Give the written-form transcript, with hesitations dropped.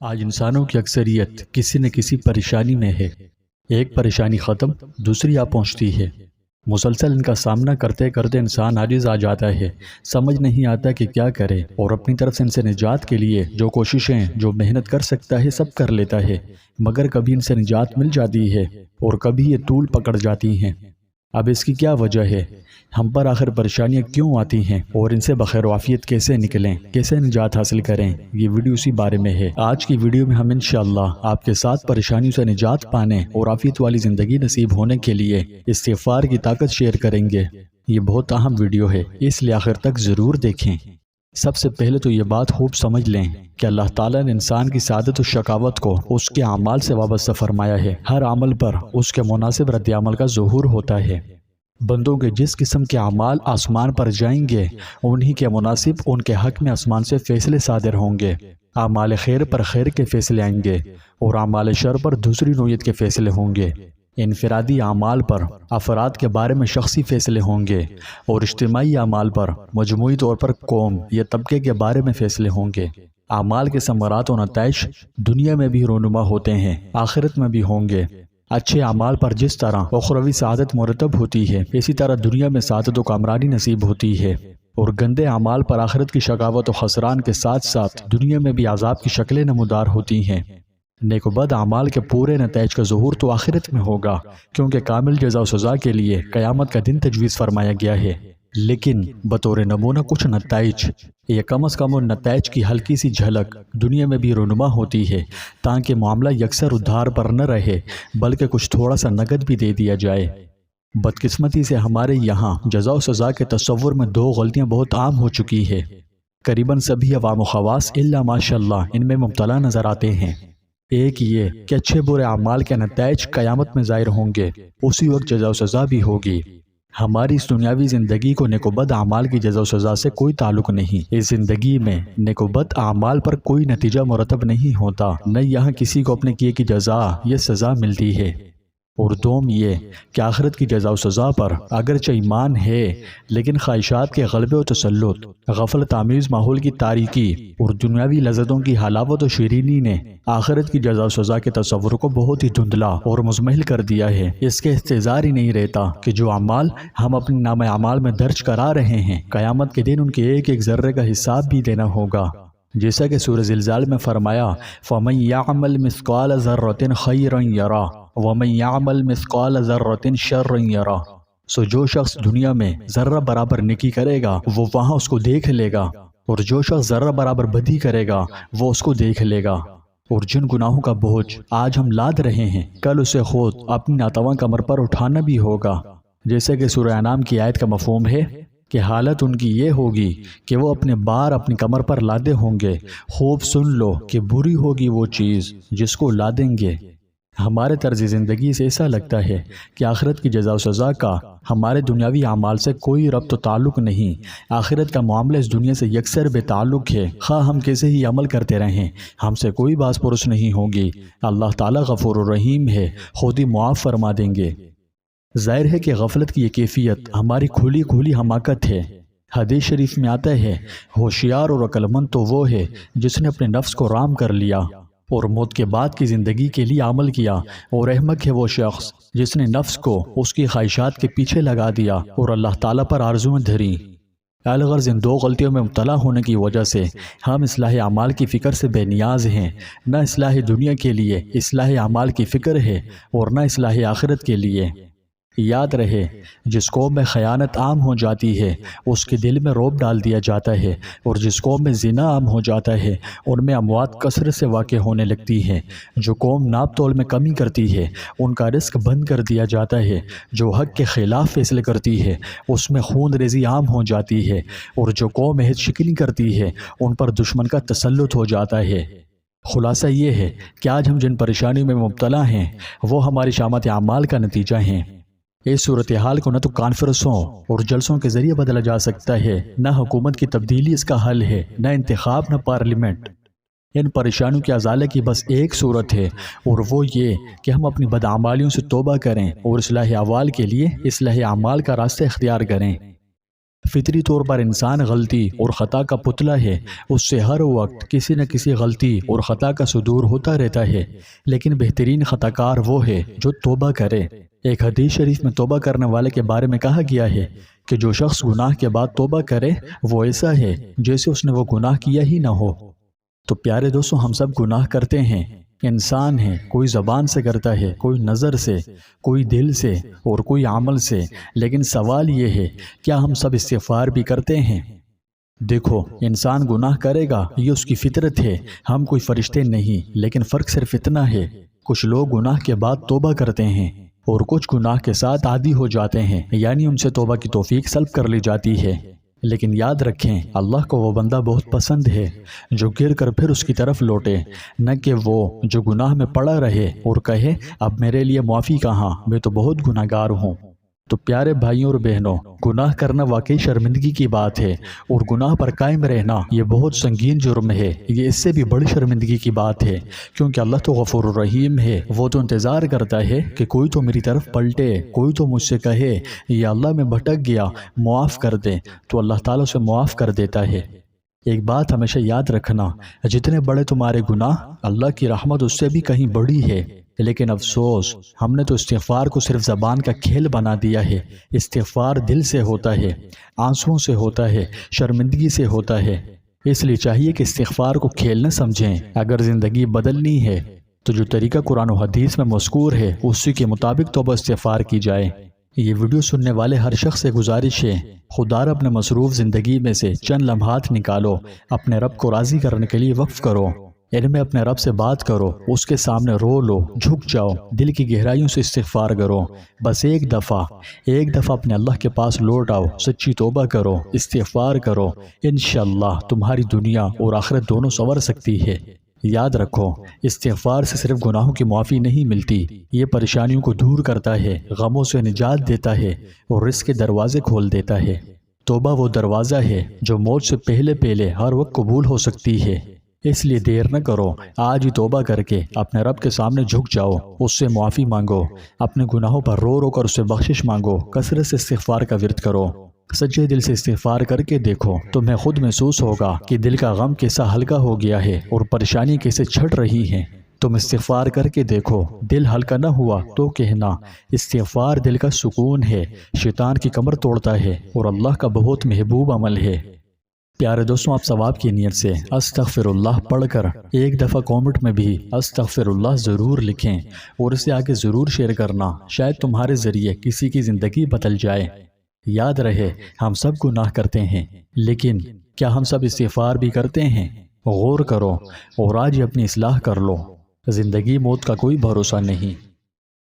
آج انسانوں کی اکثریت کسی نہ کسی پریشانی میں ہے۔ ایک پریشانی ختم، دوسری آ پہنچتی ہے۔ مسلسل ان کا سامنا کرتے کرتے انسان عاجز آ جاتا ہے، سمجھ نہیں آتا کہ کیا کرے، اور اپنی طرف سے ان سے نجات کے لیے جو کوششیں جو محنت کر سکتا ہے سب کر لیتا ہے، مگر کبھی ان سے نجات مل جاتی ہے اور کبھی یہ طول پکڑ جاتی ہیں۔ اب اس کی کیا وجہ ہے؟ ہم پر آخر پریشانیاں کیوں آتی ہیں اور ان سے بخیر و عافیت کیسے نکلیں، کیسے نجات حاصل کریں؟ یہ ویڈیو اسی بارے میں ہے۔ آج کی ویڈیو میں ہم انشاءاللہ آپ کے ساتھ پریشانیوں سے نجات پانے اور عافیت والی زندگی نصیب ہونے کے لیے استغفار کی طاقت شیئر کریں گے۔ یہ بہت اہم ویڈیو ہے، اس لیے آخر تک ضرور دیکھیں۔ سب سے پہلے تو یہ بات خوب سمجھ لیں کہ اللہ تعالیٰ نے انسان کی سعادت و شقاوت کو اس کے اعمال سے وابستہ فرمایا ہے۔ ہر عمل پر اس کے مناسب رد عمل کا ظہور ہوتا ہے۔ بندوں کے جس قسم کے اعمال آسمان پر جائیں گے، انہی کے مناسب ان کے حق میں آسمان سے فیصلے صادر ہوں گے۔ اعمال خیر پر خیر کے فیصلے آئیں گے اور اعمال شر پر دوسری نوعیت کے فیصلے ہوں گے۔ انفرادی اعمال پر افراد کے بارے میں شخصی فیصلے ہوں گے اور اجتماعی اعمال پر مجموعی طور پر قوم یا طبقے کے بارے میں فیصلے ہوں گے۔ اعمال کے ثمرات و نتائج دنیا میں بھی رونما ہوتے ہیں، آخرت میں بھی ہوں گے۔ اچھے اعمال پر جس طرح اخروی سعادت مرتب ہوتی ہے، اسی طرح دنیا میں سعادت و کامرانی نصیب ہوتی ہے، اور گندے اعمال پر آخرت کی شقاوت و خسران کے ساتھ ساتھ دنیا میں بھی عذاب کی شکلیں نمودار ہوتی ہیں۔ نیک و بد اعمال کے پورے نتائج کا ظہور تو آخرت میں ہوگا، کیونکہ کامل جزا و سزا کے لیے قیامت کا دن تجویز فرمایا گیا ہے۔ لیکن بطور نمونہ کچھ نتائج یا کم از کم ان نتائج کی ہلکی سی جھلک دنیا میں بھی رونما ہوتی ہے، تاکہ معاملہ یکسر ادھار پر نہ رہے بلکہ کچھ تھوڑا سا نقد بھی دے دیا جائے۔ بدقسمتی سے ہمارے یہاں جزا و سزا کے تصور میں دو غلطیاں بہت عام ہو چکی ہے۔ قریباً سبھی عوام و خواص الا ماشاءاللہ ان میں مبتلا نظر آتے ہیں۔ ایک یہ کہ اچھے برے اعمال کے نتائج قیامت میں ظاہر ہوں گے، اسی وقت جزا و سزا بھی ہوگی۔ ہماری اس دنیاوی زندگی کو نیک و بد اعمال کی جزا و سزا سے کوئی تعلق نہیں۔ اس زندگی میں نیک و بد اعمال پر کوئی نتیجہ مرتب نہیں ہوتا، نہ یہاں کسی کو اپنے کیے کی جزا یا سزا ملتی ہے۔ اور دوم یہ کہ آخرت کی جزا و سزا پر اگرچہ ایمان ہے، لیکن خواہشات کے غلبے و تسلط، غفلت آمیز ماحول کی تاریکی اور دنیاوی لذتوں کی حلاوت و شیرینی نے آخرت کی جزا و سزا کے تصور کو بہت ہی دھندلا اور مزمحل کر دیا ہے۔ اس کے استحضار ہی نہیں رہتا کہ جو اعمال ہم اپنے نام اعمال میں درج کرا رہے ہیں، قیامت کے دن ان کے ایک ایک ذرے کا حساب بھی دینا ہوگا۔ جیسا کہ سورہ زلزال میں فرمایا، فَمَن يَعْمَلْ مِثْقَالَ ذَرَّةٍ خَيْرًا يَرَهُ وَمَن يَعْمَلْ مِثْقَالَ ذَرَّةٍ شَرًّا يَرَهُ۔ سو جو شخص دنیا میں ذرہ برابر نیکی کرے گا وہ وہاں اس کو دیکھ لے گا، اور جو شخص ذرہ برابر بدی کرے گا وہ اس کو دیکھ لے گا۔ اور جن گناہوں کا بوجھ آج ہم لاد رہے ہیں، کل اسے خود اپنی ناتواں کمر پر اٹھانا بھی ہوگا۔ جیسے کہ سورہ انعام کی آیت کا مفہوم ہے کہ حالت ان کی یہ ہوگی کہ وہ اپنے بار اپنی کمر پر لادے ہوں گے۔ خوب سن لو کہ بری ہوگی وہ چیز جس کو لادیں گے۔ ہمارے طرز زندگی سے ایسا لگتا ہے کہ آخرت کی جزا و سزا کا ہمارے دنیاوی اعمال سے کوئی ربط و تعلق نہیں۔ آخرت کا معاملہ اس دنیا سے یکسر بے تعلق ہے، خواہ ہم کیسے ہی عمل کرتے رہیں، ہم سے کوئی باز پرس نہیں ہوگی۔ اللہ تعالیٰ غفور الرحیم ہے، خود ہی معاف فرما دیں گے۔ ظاہر ہے کہ غفلت کی یہ کیفیت ہماری کھلی کھلی حماقت ہے۔ حدیث شریف میں آتا ہے، ہوشیار اور عقل مند تو وہ ہے جس نے اپنے نفس کو رام کر لیا اور موت کے بعد کی زندگی کے لیے عمل کیا، اور احمق ہے وہ شخص جس نے نفس کو اس کی خواہشات کے پیچھے لگا دیا اور اللہ تعالیٰ پر آرزویں دھری۔ الغرض ان دو غلطیوں میں مبتلا ہونے کی وجہ سے ہم اصلاح اعمال کی فکر سے بے نیاز ہیں۔ نہ اصلاح دنیا کے لیے اصلاح اعمال کی فکر ہے اور نہ اصلاح آخرت کے لیے۔ یاد رہے، جس قوم میں خیانت عام ہو جاتی ہے اس کے دل میں رعب ڈال دیا جاتا ہے، اور جس قوم میں زنا عام ہو جاتا ہے ان میں اموات کثرت سے واقع ہونے لگتی ہیں۔ جو قوم ناپ تول میں کمی کرتی ہے ان کا رزق بند کر دیا جاتا ہے۔ جو حق کے خلاف فیصلے کرتی ہے اس میں خون ریزی عام ہو جاتی ہے، اور جو قوم عہد شکنی کرتی ہے ان پر دشمن کا تسلط ہو جاتا ہے۔ خلاصہ یہ ہے کہ آج ہم جن پریشانیوں میں مبتلا ہیں وہ ہماری شامت اعمال کا نتیجہ ہیں۔ اس صورتحال کو نہ تو کانفرنسوں اور جلسوں کے ذریعے بدلا جا سکتا ہے، نہ حکومت کی تبدیلی اس کا حل ہے، نہ انتخاب، نہ پارلیمنٹ۔ ان پریشانیوں کے ازالے کی بس ایک صورت ہے، اور وہ یہ کہ ہم اپنی بدعمالیوں سے توبہ کریں اور اصلاح احوال کے لیے اصلاح اعمال کا راستہ اختیار کریں۔ فطری طور پر انسان غلطی اور خطا کا پتلا ہے، اس سے ہر وقت کسی نہ کسی غلطی اور خطا کا صدور ہوتا رہتا ہے، لیکن بہترین خطا کار وہ ہے جو توبہ کرے۔ ایک حدیث شریف میں توبہ کرنے والے کے بارے میں کہا گیا ہے کہ جو شخص گناہ کے بعد توبہ کرے وہ ایسا ہے جیسے اس نے وہ گناہ کیا ہی نہ ہو۔ تو پیارے دوستو، ہم سب گناہ کرتے ہیں، انسان ہیں، کوئی زبان سے کرتا ہے، کوئی نظر سے، کوئی دل سے اور کوئی عمل سے، لیکن سوال یہ ہے کیا ہم سب استغفار بھی کرتے ہیں؟ دیکھو، انسان گناہ کرے گا، یہ اس کی فطرت ہے، ہم کوئی فرشتے نہیں، لیکن فرق صرف اتنا ہے کچھ لوگ گناہ کے بعد توبہ کرتے ہیں اور کچھ گناہ کے ساتھ عادی ہو جاتے ہیں، یعنی ان سے توبہ کی توفیق سلب کر لی جاتی ہے۔ لیکن یاد رکھیں، اللہ کو وہ بندہ بہت پسند ہے جو گر کر پھر اس کی طرف لوٹے، نہ کہ وہ جو گناہ میں پڑا رہے اور کہے اب میرے لیے معافی کہاں، میں تو بہت گناہ گار ہوں۔ تو پیارے بھائیوں اور بہنوں، گناہ کرنا واقعی شرمندگی کی بات ہے، اور گناہ پر قائم رہنا یہ بہت سنگین جرم ہے، یہ اس سے بھی بڑی شرمندگی کی بات ہے، کیونکہ اللہ تو غفور الرحیم ہے، وہ تو انتظار کرتا ہے کہ کوئی تو میری طرف پلٹے، کوئی تو مجھ سے کہے یا اللہ میں بھٹک گیا، معاف کر دے، تو اللہ تعالیٰ اسے معاف کر دیتا ہے۔ ایک بات ہمیشہ یاد رکھنا، جتنے بڑے تمہارے گناہ، اللہ کی رحمت اس سے بھی کہیں بڑی ہے، لیکن افسوس ہم نے تو استغفار کو صرف زبان کا کھیل بنا دیا ہے۔ استغفار دل سے ہوتا ہے، آنسوؤں سے ہوتا ہے، شرمندگی سے ہوتا ہے، اس لیے چاہیے کہ استغفار کو کھیل نہ سمجھیں۔ اگر زندگی بدلنی ہے تو جو طریقہ قرآن و حدیث میں مذکور ہے اسی کے مطابق توبہ استغفار کی جائے۔ یہ ویڈیو سننے والے ہر شخص سے گزارش ہے، خدا اپنے مصروف زندگی میں سے چند لمحات نکالو، اپنے رب کو راضی کرنے کے لیے وقف کرو، ان میں اپنے رب سے بات کرو، اس کے سامنے رو لو، جھک جاؤ، دل کی گہرائیوں سے استغفار کرو، بس ایک دفعہ اپنے اللہ کے پاس لوٹ آؤ، سچی توبہ کرو، استغفار کرو، انشاءاللہ تمہاری دنیا اور آخرت دونوں سنور سکتی ہے۔ یاد رکھو، استغفار سے صرف گناہوں کی معافی نہیں ملتی، یہ پریشانیوں کو دور کرتا ہے، غموں سے نجات دیتا ہے اور رزق کے دروازے کھول دیتا ہے۔ توبہ وہ دروازہ ہے جو موت سے پہلے ہر وقت قبول ہو سکتی ہے، اس لیے دیر نہ کرو، آج ہی توبہ کر کے اپنے رب کے سامنے جھک جاؤ، اس سے معافی مانگو، اپنے گناہوں پر رو کر اس سے بخشش مانگو، کثرت سے استغفار کا ورد کرو، سچے دل سے استغفار کر کے دیکھو، تمہیں خود محسوس ہوگا کہ دل کا غم کیسا ہلکا ہو گیا ہے اور پریشانی کیسے چھٹ رہی ہے۔ تم استغفار کر کے دیکھو، دل ہلکا نہ ہوا تو کہنا، استغفار دل کا سکون ہے، شیطان کی کمر توڑتا ہے اور اللہ کا بہت محبوب عمل ہے۔ پیارے دوستوں، آپ ثواب کی نیت سے استغفر اللہ پڑھ کر ایک دفعہ کامنٹ میں بھی استغفر اللہ ضرور لکھیں اور اسے آگے ضرور شیئر کرنا، شاید تمہارے ذریعے کسی کی زندگی بدل جائے۔ یاد رہے، ہم سب گناہ کرتے ہیں، لیکن کیا ہم سب استغفار بھی کرتے ہیں؟ غور کرو اور آج ہی اپنی اصلاح کر لو، زندگی موت کا کوئی بھروسہ نہیں۔